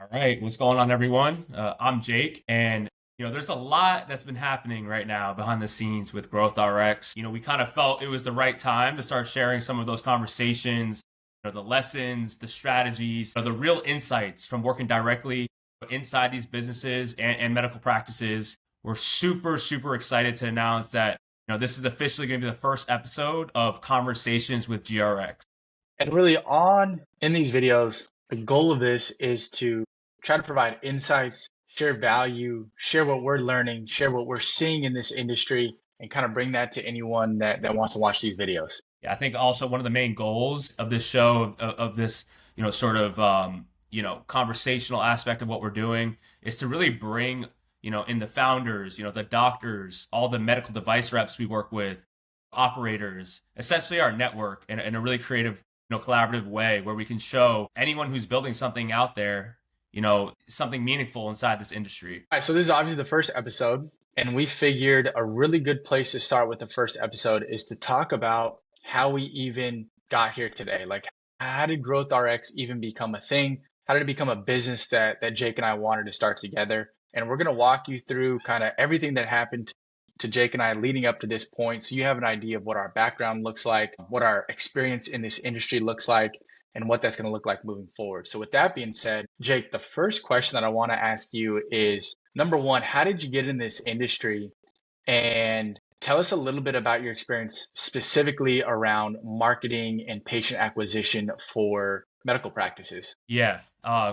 All right, what's going on, everyone? I'm Jake, and there's a lot that's been happening right now behind the scenes with GrowthRx. We kind of felt it was the right time to start sharing some of those conversations, the lessons, the strategies, the real insights from working directly inside these businesses and medical practices. We're super, super excited to announce that this is officially going to be the first episode of Conversations with GRX. And really on in these videos, the goal of this is to try to provide insights, share value, share what we're learning, share what we're seeing in this industry, and kind of bring that to anyone that wants to watch these videos. Yeah, I think also one of the main goals of this show, of this, sort of, conversational aspect of what we're doing is to really bring, in the founders, the doctors, all the medical device reps we work with, operators, essentially our network in a really creative, collaborative way where we can show anyone who's building something out there, something meaningful inside this industry. All right, so this is obviously the first episode, and we figured a really good place to start with the first episode is to talk about how we even got here today. Like, how did GrowthRx even become a thing? How did it become a business that Jake and I wanted to start together? And we're going to walk you through kind of everything that happened to Jake and I leading up to this point. So you have an idea of what our background looks like, what our experience in this industry looks like, and what that's going to look like moving forward. So with that being said, Jake, the first question that I want to ask you is, number one, how did you get in this industry? And tell us a little bit about your experience specifically around marketing and patient acquisition for medical practices. Yeah,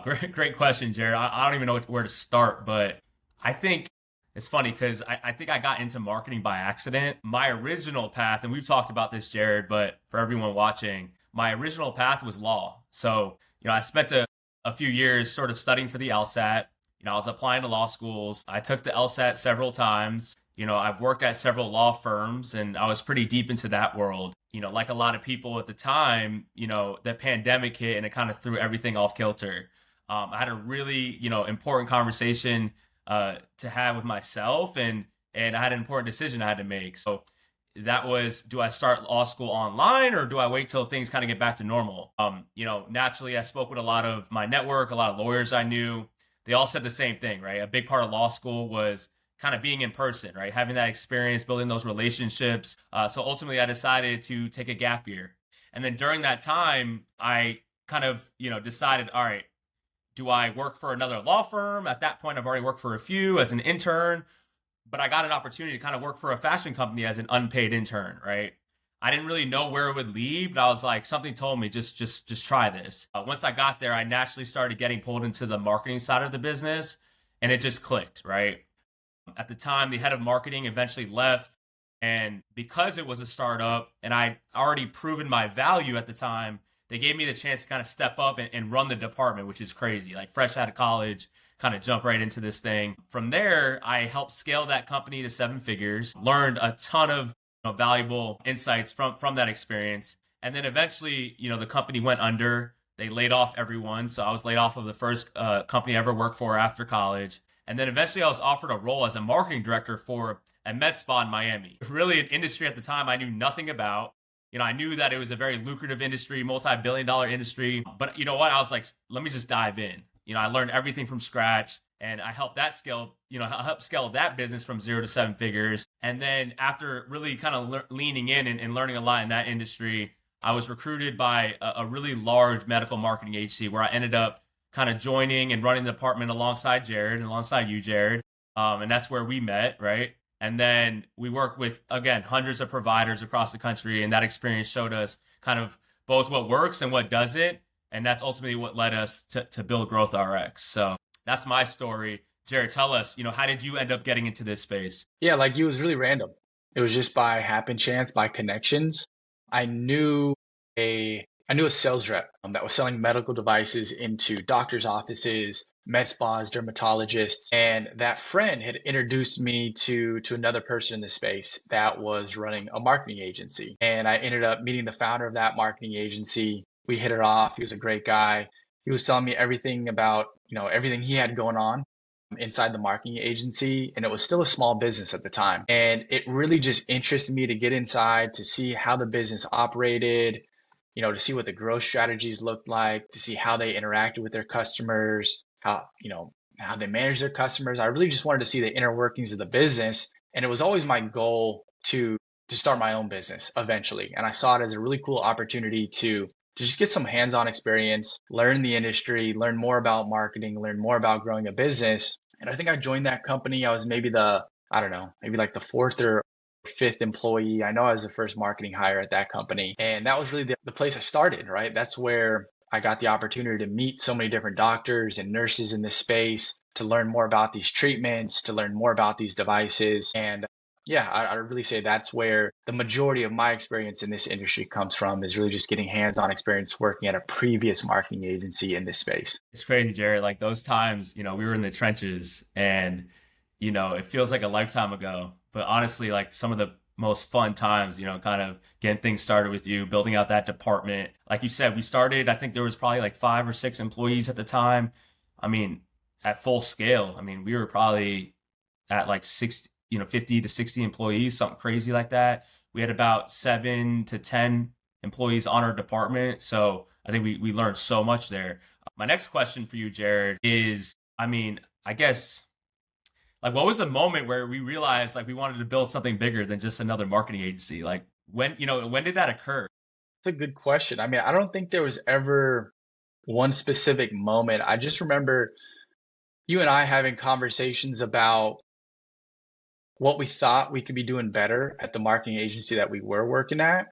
great question, Jared. I don't even know where to start, but I think it's funny because I think I got into marketing by accident. My original path, and we've talked about this, Jared, but for everyone watching, my original path was law. So, I spent a few years sort of studying for the LSAT. I was applying to law schools. I took the LSAT several times. I've worked at several law firms and I was pretty deep into that world. Like a lot of people at the time, the pandemic hit and it kind of threw everything off kilter. I had a really, important conversation to have with myself, and I had an important decision I had to make. So that was, do I start law school online or do I wait till things kind of get back to normal? Naturally, I spoke with a lot of my network, a lot of lawyers I knew. They all said the same thing, right? A big part of law school was kind of being in person, right? Having that experience, building those relationships. So ultimately, I decided to take a gap year. And then during that time, I kind of, decided, all right, do I work for another law firm? At that point, I've already worked for a few as an intern, but I got an opportunity to kind of work for a fashion company as an unpaid intern, right? I didn't really know where it would lead, but I was like, something told me just try this. Once I got there, I naturally started getting pulled into the marketing side of the business, and it just clicked, right? At the time, the head of marketing eventually left, and because it was a startup and I'd already proven my value at the time, they gave me the chance to kind of step up and run the department, which is crazy. Like fresh out of college, kind of jump right into this thing. From there, I helped scale that company to seven figures, learned a ton of valuable insights from that experience. And then eventually, the company went under. They laid off everyone. So I was laid off of the first company I ever worked for after college. And then eventually I was offered a role as a marketing director for a med spa in Miami. Really an industry at the time I knew nothing about. I knew that it was a very lucrative industry, multi-billion dollar industry. But you know what? I was like, let me just dive in. I learned everything from scratch and I helped that scale, I helped scale that business from zero to seven figures. And then after really kind of leaning in and learning a lot in that industry, I was recruited by a really large medical marketing agency where I ended up kind of joining and running the department alongside Jared and alongside you, Jared. And that's where we met, right? And then we work with, again, hundreds of providers across the country. And that experience showed us kind of both what works and what doesn't. And that's ultimately what led us to build GrowthRx. So that's my story. Jared, tell us, how did you end up getting into this space? Yeah, like you, it was really random. It was just by happen chance, by connections. I knew I knew a sales rep that was selling medical devices into doctors' offices, med spas, dermatologists, and that friend had introduced me to another person in the space that was running a marketing agency. And I ended up meeting the founder of that marketing agency. We hit it off. He was a great guy. He was telling me everything about, everything he had going on inside the marketing agency, and it was still a small business at the time. And it really just interested me to get inside to see how the business operated, to see what the growth strategies looked like, to see how they interacted with their customers, how they manage their customers. I really just wanted to see the inner workings of the business. And it was always my goal to start my own business eventually. And I saw it as a really cool opportunity to just get some hands-on experience, learn the industry, learn more about marketing, learn more about growing a business. And I think I joined that company. I was maybe I don't know, maybe like the fourth or fifth employee. I know I was the first marketing hire at that company. And that was really the place I started, right? That's where I got the opportunity to meet so many different doctors and nurses in this space, to learn more about these treatments, to learn more about these devices. And yeah, I really say that's where the majority of my experience in this industry comes from, is really just getting hands-on experience working at a previous marketing agency in this space. It's crazy, Jared. Like those times, we were in the trenches and, it feels like a lifetime ago. But honestly, like some of the most fun times, kind of getting things started with you, building out that department. Like you said, we started, I think there was probably like 5 or 6 employees at the time. I mean, at full scale, I mean, we were probably at like 60, 50 to 60 employees, something crazy like that. We had about 7 to 10 employees on our department. So I think we learned so much there. My next question for you, Jared, is, I mean, I guess, like, what was the moment where we realized like we wanted to build something bigger than just another marketing agency? Like when did that occur? It's a good question. I mean, I don't think there was ever one specific moment. I just remember you and I having conversations about what we thought we could be doing better at the marketing agency that we were working at.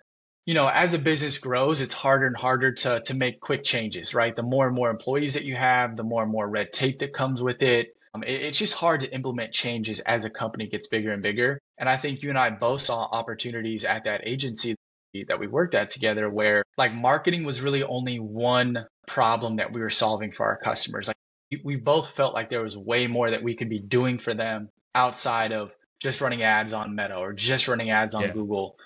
As a business grows, it's harder and harder to make quick changes, right? The more and more employees that you have, the more and more red tape that comes with it. It's just hard to implement changes as a company gets bigger and bigger. And I think you and I both saw opportunities at that agency that we worked at together, where like marketing was really only one problem that we were solving for our customers. Like we both felt like there was way more that we could be doing for them outside of just running ads on Meta or just running ads on Yeah. Google.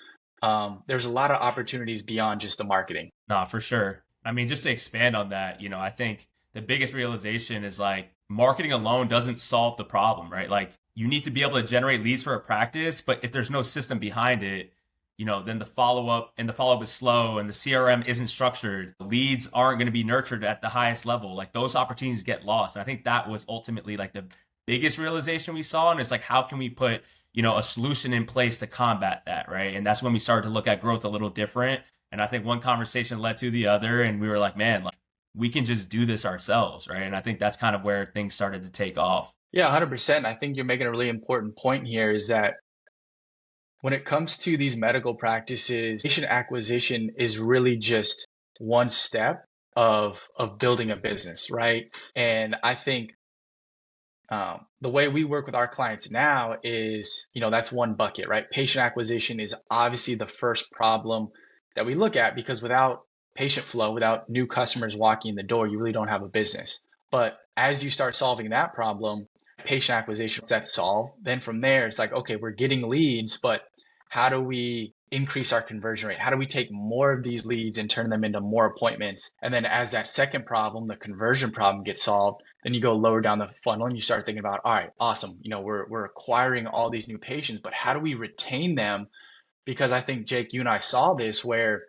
There's a lot of opportunities beyond just the marketing. No, for sure. I mean, just to expand on that, I think the biggest realization is like marketing alone doesn't solve the problem, right? Like you need to be able to generate leads for a practice, but if there's no system behind it, then the follow up is slow and the CRM isn't structured. Leads aren't going to be nurtured at the highest level. Like those opportunities get lost. And I think that was ultimately like the biggest realization we saw. And it's like, how can we put, a solution in place to combat that, right? And that's when we started to look at growth a little different. And I think one conversation led to the other, and we were like, man, like we can just do this ourselves, right? And I think that's kind of where things started to take off. Yeah, 100%. I think you're making a really important point here, is that when it comes to these medical practices, patient acquisition is really just one step of building a business, right? And I think the way we work with our clients now is, that's one bucket, right? Patient acquisition is obviously the first problem that we look at, because without patient flow, without new customers walking in the door, you really don't have a business. But as you start solving that problem, patient acquisition, that's solved. Then from there, it's like, okay, we're getting leads, but how do we increase our conversion rate? How do we take more of these leads and turn them into more appointments? And then as that second problem, the conversion problem, gets solved, then you go lower down the funnel and you start thinking about, all right, awesome. We're acquiring all these new patients, but how do we retain them? Because I think, Jake, you and I saw this, where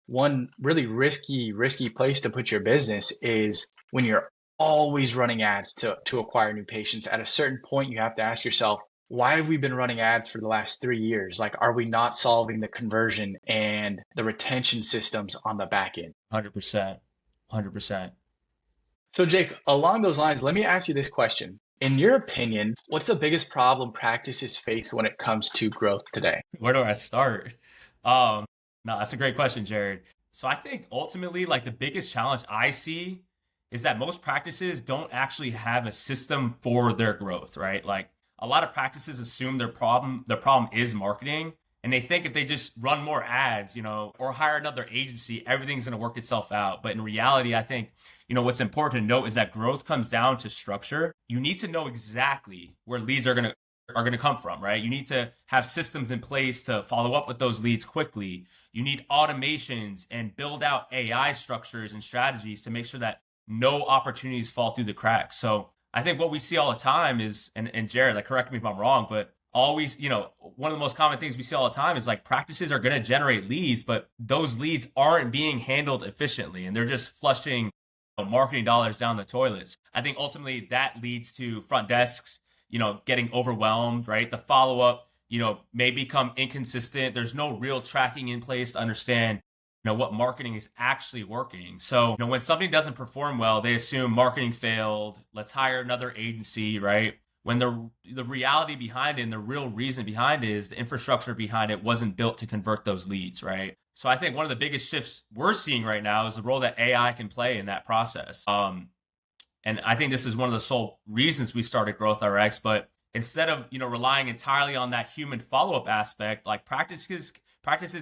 one really risky place to put your business is when you're always running ads to acquire new patients. At a certain point, you have to ask yourself, why have we been running ads for the last 3 years? Like, are we not solving the conversion and the retention systems on the back end? 100%. 100%. So, Jake, along those lines, let me ask you this question. In your opinion, what's the biggest problem practices face when it comes to growth today? Where do I start? No, that's a great question, Jared. So I think ultimately, like the biggest challenge I see is that most practices don't actually have a system for their growth, right? Like a lot of practices assume their problem is marketing, and they think if they just run more ads, or hire another agency, everything's going to work itself out. But in reality, I think, what's important to note is that growth comes down to structure. You need to know exactly where leads are going to come from, right? You need to have systems in place to follow up with those leads quickly. You need automations and build out AI structures and strategies to make sure that no opportunities fall through the cracks. So I think what we see all the time is, and Jared, like, correct me if I'm wrong, but always, one of the most common things we see all the time is like practices are going to generate leads, but those leads aren't being handled efficiently, and they're just flushing marketing dollars down the toilets. I think ultimately that leads to front desks, getting overwhelmed, right? The follow up, may become inconsistent. There's no real tracking in place to understand, what marketing is actually working. So, when something doesn't perform well, they assume marketing failed. Let's hire another agency, right? When the reality behind it and the real reason behind it is the infrastructure behind it wasn't built to convert those leads, right? So I think one of the biggest shifts we're seeing right now is the role that AI can play in that process. And I think this is one of the sole reasons we started GrowthRx. But instead of relying entirely on that human follow-up aspect, like practices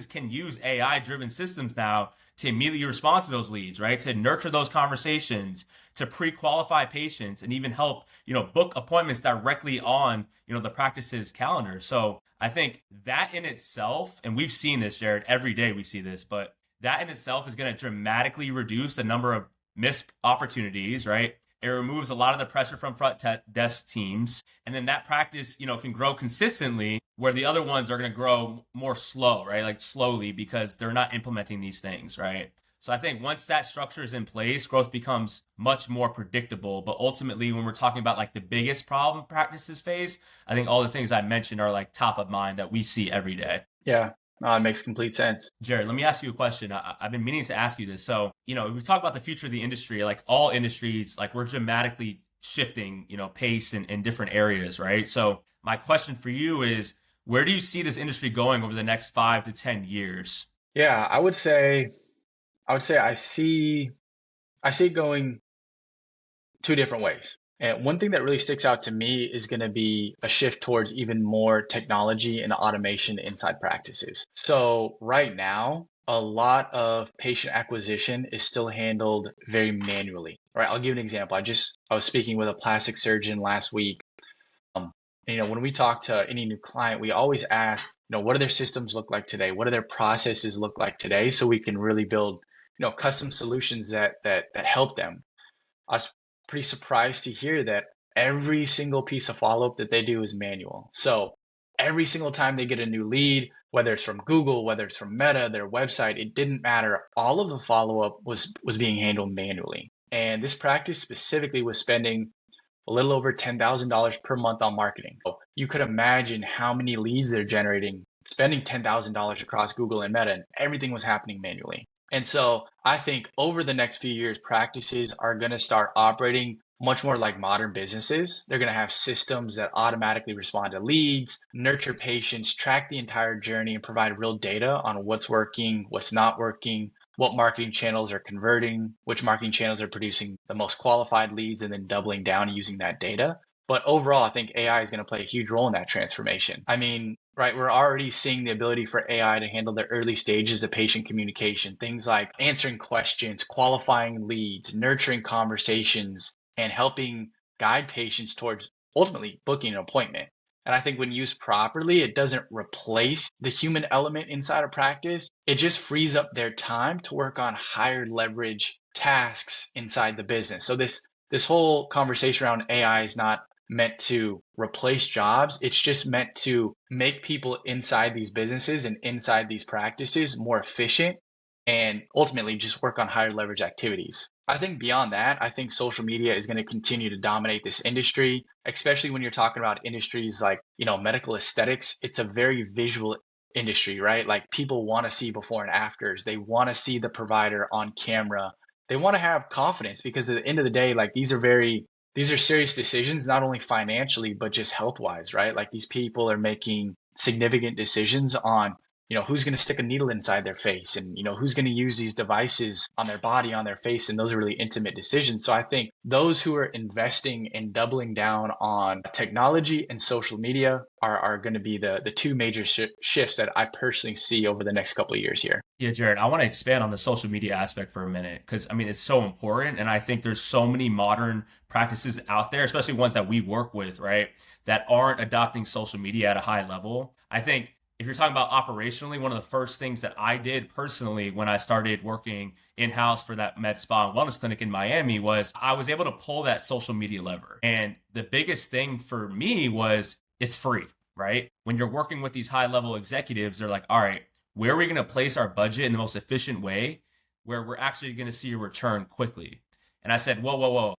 can use AI-driven systems now to immediately respond to those leads, right? To nurture those conversations, to pre-qualify patients, and even help book appointments directly on the practice's calendar. So I think that in itself, and we've seen this, Jared, every day we see this, but that in itself is going to dramatically reduce the number of missed opportunities, right? It removes a lot of the pressure from front desk teams. And then that practice, can grow consistently where the other ones are going to grow more slow, right? Like slowly because they're not implementing these things, right? So I think once that structure is in place, growth becomes much more predictable. But ultimately, when we're talking about like the biggest problem practices face, I think all the things I mentioned are like top of mind that we see every day. Yeah, it makes complete sense. Jared, let me ask you a question. I've been meaning to ask you this. So, if we talk about the future of the industry, like all industries, like we're dramatically shifting, pace in different areas, right? So my question for you is, where do you see this industry going over the next 5 to 10 years? Yeah, I would say I see it going two different ways. And one thing that really sticks out to me is going to be a shift towards even more technology and automation inside practices. So right now, a lot of patient acquisition is still handled very manually. Right? I'll give you an example. I was speaking with a plastic surgeon last week. When we talk to any new client, we always ask, what do their systems look like today? What do their processes look like today? So we can really build, custom solutions that help them. I was pretty surprised to hear that every single piece of follow-up that they do is manual. So every single time they get a new lead, whether it's from Google, whether it's from Meta, their website, it didn't matter. All of the follow-up was being handled manually. And this practice specifically was spending a little over $10,000 per month on marketing. So you could imagine how many leads they're generating, spending $10,000 across Google and Meta, and everything was happening manually. And so I think over the next few years, practices are going to start operating much more like modern businesses. They're going to have systems that automatically respond to leads, nurture patients, track the entire journey, and provide real data on what's working, what's not working, what marketing channels are converting, which marketing channels are producing the most qualified leads, and then doubling down using that data. But overall, I think AI is going to play a huge role in that transformation. I mean, right, we're already seeing the ability for AI to handle the early stages of patient communication, things like answering questions, qualifying leads, nurturing conversations, and helping guide patients towards ultimately booking an appointment. And I think when used properly, it doesn't replace the human element inside a practice. It just frees up their time to work on higher leverage tasks inside the business. So this whole conversation around AI is not meant to replace jobs. It's just meant to make people inside these businesses and inside these practices more efficient and ultimately just work on higher leverage activities. I think beyond that, I think social media is going to continue to dominate this industry, especially when you're talking about industries like, medical aesthetics. It's a very visual industry, right? Like people want to see before and afters. They want to see the provider on camera. They want to have confidence because at the end of the day, like these are serious decisions, not only financially, but just health wise, right? Like these people are making significant decisions on who's going to stick a needle inside their face and who's going to use these devices on their body, on their face, and those are really intimate decisions. So I think those who are investing and doubling down on technology and social media are going to be the two major shifts that I personally see over the next couple of years here. Yeah, Jared, I want to expand on the social media aspect for a minute because I mean it's so important, and I think there's so many modern practices out there, especially ones that we work with, right, that aren't adopting social media at a high level. I think if you're talking about operationally, one of the first things that I did personally when I started working in-house for that med spa and wellness clinic in Miami was I was able to pull that social media lever. And the biggest thing for me was it's free, right? When you're working with these high-level executives, they're like, all right, where are we going to place our budget in the most efficient way where we're actually going to see a return quickly? And I said, whoa, whoa, whoa.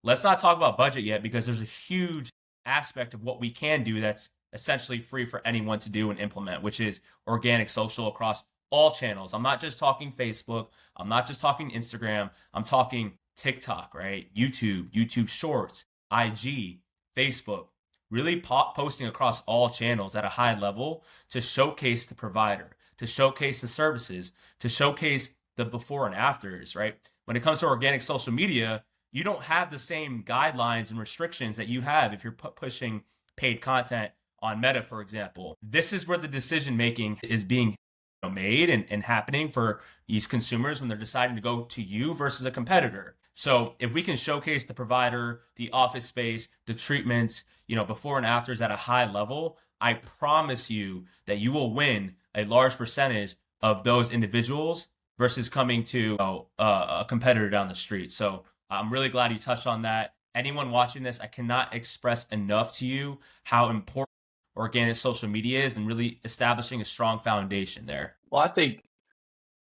Let's not talk about budget yet because there's a huge aspect of what we can do that's essentially free for anyone to do and implement, which is organic social across all channels. I'm not just talking Facebook. I'm not just talking Instagram. I'm talking TikTok, right? YouTube Shorts, IG, Facebook, really posting across all channels at a high level to showcase the provider, to showcase the services, to showcase the before and afters, right? When it comes to organic social media, you don't have the same guidelines and restrictions that you have if you're pushing paid content on Meta, for example. This is where the decision making is being made and happening for these consumers when they're deciding to go to you versus a competitor. So if we can showcase the provider, the office space, the treatments, before and afters at a high level, I promise you that you will win a large percentage of those individuals versus coming to a competitor down the street. So I'm really glad you touched on that. Anyone watching this, I cannot express enough to you how important organic social media is and really establishing a strong foundation there. Well, I think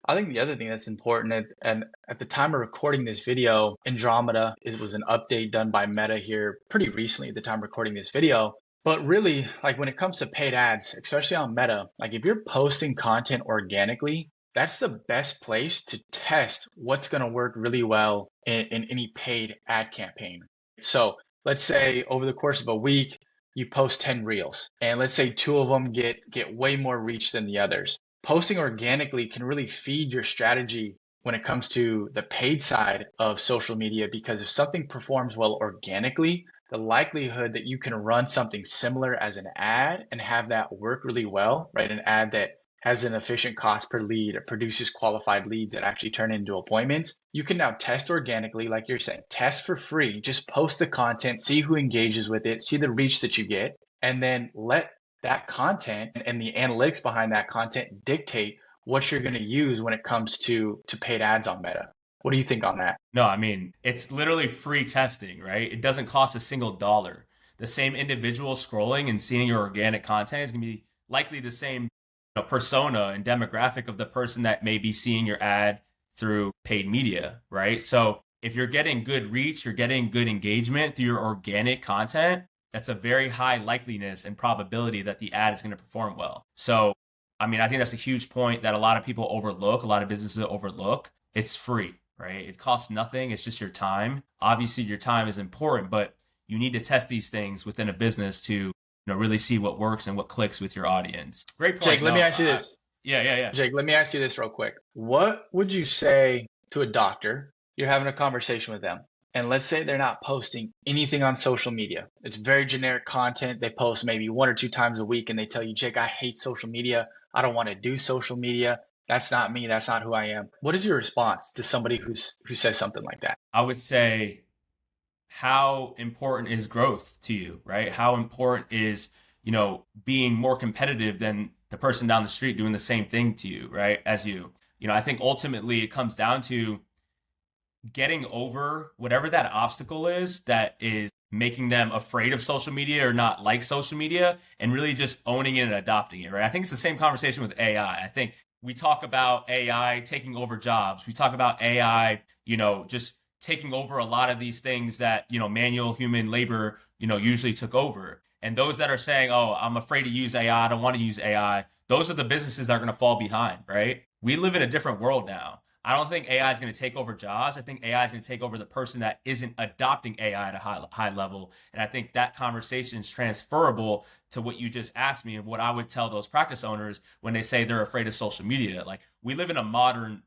the other thing that's important, and at the time of recording this video, Andromeda, it was an update done by Meta here pretty recently at the time of recording this video. But really, like when it comes to paid ads, especially on Meta, like if you're posting content organically, that's the best place to test what's going to work really well in any paid ad campaign. So let's say over the course of a week, you post 10 reels, and let's say two of them get way more reach than the others. Posting organically can really feed your strategy when it comes to the paid side of social media, because if something performs well organically, the likelihood that you can run something similar as an ad and have that work really well, right? An ad that has an efficient cost per lead, it produces qualified leads that actually turn into appointments. You can now test organically, like you're saying, test for free, just post the content, see who engages with it, see the reach that you get, and then let that content and the analytics behind that content dictate what you're going to use when it comes to paid ads on Meta. What do you think on that? No, I mean, it's literally free testing, right? It doesn't cost a single dollar. The same individual scrolling and seeing your organic content is going to be likely the same persona and demographic of the person that may be seeing your ad through paid media, right? So if you're getting good reach, you're getting good engagement through your organic content, that's a very high likeliness and probability that the ad is going to perform well. So, I mean, I think that's a huge point that a lot of people overlook, a lot of businesses overlook. It's free, right? It costs nothing. It's just your time. Obviously, your time is important, but you need to test these things within a business to really see what works and what clicks with your audience. Great point. Jake, let me ask you this. Yeah. Jake, let me ask you this real quick. What would you say to a doctor? You're having a conversation with them, and let's say they're not posting anything on social media. It's very generic content. They post maybe 1 or 2 times a week, and they tell you, Jake, I hate social media. I don't want to do social media. That's not me. That's not who I am. What is your response to somebody who says something like that? I would say, how important is growth to you, right? How important is, being more competitive than the person down the street doing the same thing to you, right? As you. I think ultimately it comes down to getting over whatever that obstacle is that is making them afraid of social media or not like social media, and really just owning it and adopting it, right? I think it's the same conversation with AI. I think we talk about AI taking over jobs. We talk about AI, just taking over a lot of these things that, manual human labor, usually took over. And those that are saying, oh, I'm afraid to use AI, I don't want to use AI, those are the businesses that are going to fall behind, right? We live in a different world now. I don't think AI is going to take over jobs. I think AI is going to take over the person that isn't adopting AI at a high level. And I think that conversation is transferable to what you just asked me, and what I would tell those practice owners when they say they're afraid of social media. Like, we live in a modern,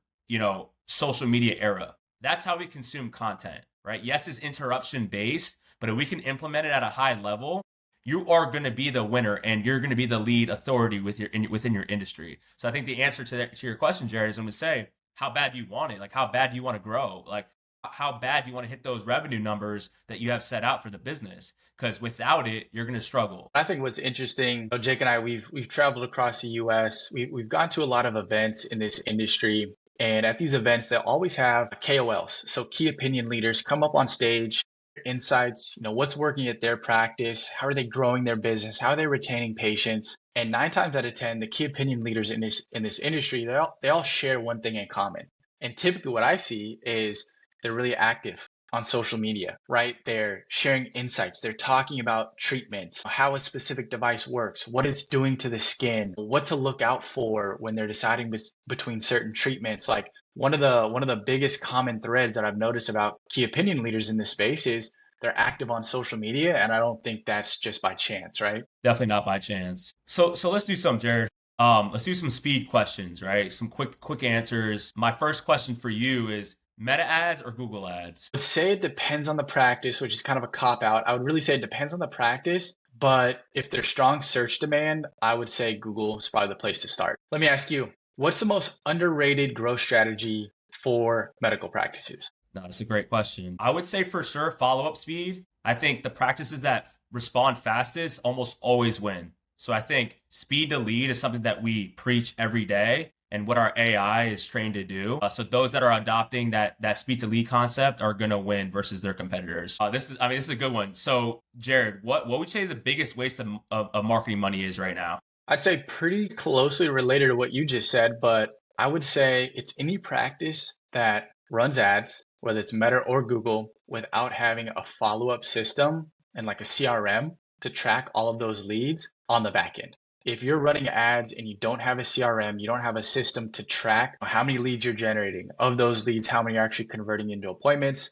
social media era. That's how we consume content, right? Yes, it's interruption based, but if we can implement it at a high level, you are going to be the winner, and you're going to be the lead authority within your industry. So I think the answer to your question, Jared, is I'm going to say, how bad do you want it? Like, how bad do you want to grow? Like, how bad do you want to hit those revenue numbers that you have set out for the business? Because without it, you're going to struggle. I think what's interesting, Jake and I, we've traveled across the U.S. We've gone to a lot of events in this industry, and at these events, they'll always have KOLs, so key opinion leaders, come up on stage, insights, what's working at their practice, how are they growing their business, how are they retaining patients. And 9 times out of 10, the key opinion leaders in this industry, they all share one thing in common. And typically what I see is they're really active. on social media, right? They're sharing insights. They're talking about treatments, how a specific device works, what it's doing to the skin, what to look out for when they're deciding between certain treatments. Like one of the biggest common threads that I've noticed about key opinion leaders in this space is they're active on social media, and I don't think that's just by chance, right? Definitely not by chance. So let's do some, Jared. Let's do some speed questions, right? Some quick answers. My first question for you is Meta ads or Google ads? Would say it depends on the practice, which is kind of a cop out. I would really say it depends on the practice, but if there's strong search demand, I would say Google is probably the place to start. Let me ask you, what's the most underrated growth strategy for medical practices? No, that's a great question. I would say for sure follow-up speed. I think the practices that respond fastest almost always win. So I think speed to lead is something that we preach every day and what our AI is trained to do. So those that are adopting that speed to lead concept are going to win versus their competitors. This is a good one. So Jared, what would you say the biggest waste of marketing money is right now? I'd say pretty closely related to what you just said, but I would say it's any practice that runs ads, whether it's Meta or Google, without having a follow-up system and like a CRM to track all of those leads on the back end. If you're running ads and you don't have a CRM, you don't have a system to track how many leads you're generating, of those leads, how many are actually converting into appointments,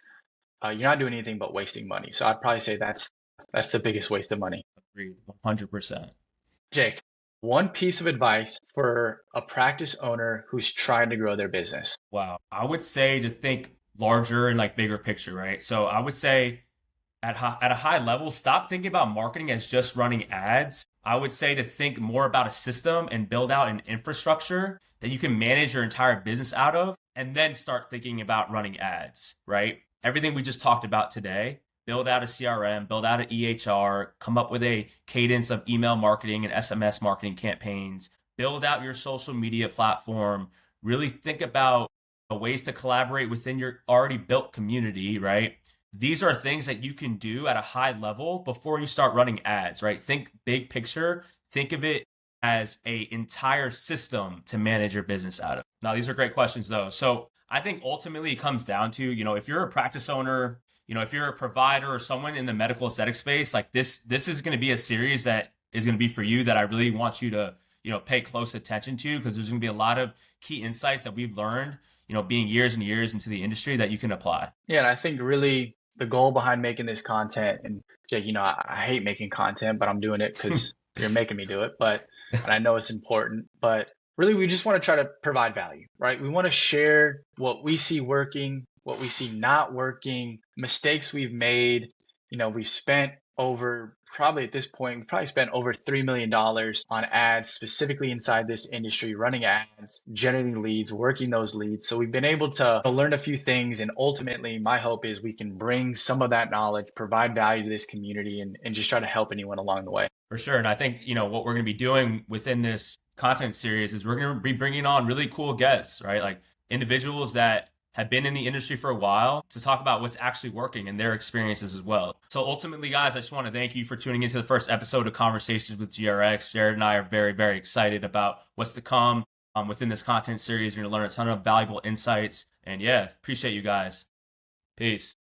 you're not doing anything but wasting money. So I'd probably say that's the biggest waste of money. Agreed, 100%. Jake, one piece of advice for a practice owner who's trying to grow their business. Wow. I would say to think larger and like bigger picture, right? So I would say at a high level, stop thinking about marketing as just running ads. I would say to think more about a system and build out an infrastructure that you can manage your entire business out of, and then start thinking about running ads, right? Everything we just talked about today, build out a CRM, build out an EHR, come up with a cadence of email marketing and SMS marketing campaigns, build out your social media platform, really think about ways to collaborate within your already built community, right? These are things that you can do at a high level before you start running ads, right? Think big picture. Think of it as a entire system to manage your business out of. Now, these are great questions though. So I think ultimately it comes down to, if you're a practice owner, if you're a provider or someone in the medical aesthetic space, like this is going to be a series that is going to be for you that I really want you to, pay close attention to, because there's going to be a lot of key insights that we've learned, being years and years into the industry that you can apply. Yeah, and I think really the goal behind making this content, and Jake, I hate making content, but I'm doing it because you're making me do it. And I know it's important, but really we just want to try to provide value, right? We want to share what we see working, what we see not working, mistakes we've made. We've spent over probably at this point, we've probably spent over $3 million on ads specifically inside this industry, running ads, generating leads, working those leads. So we've been able to learn a few things. And ultimately, my hope is we can bring some of that knowledge, provide value to this community, and just try to help anyone along the way. For sure. And I think, what we're going to be doing within this content series is we're going to be bringing on really cool guests, right? Like individuals that have been in the industry for a while to talk about what's actually working and their experiences as well. So ultimately, guys, I just want to thank you for tuning into the first episode of Conversations with GRX. Jared and I are very, very excited about what's to come within this content series. You're going to learn a ton of valuable insights. And yeah, appreciate you guys. Peace.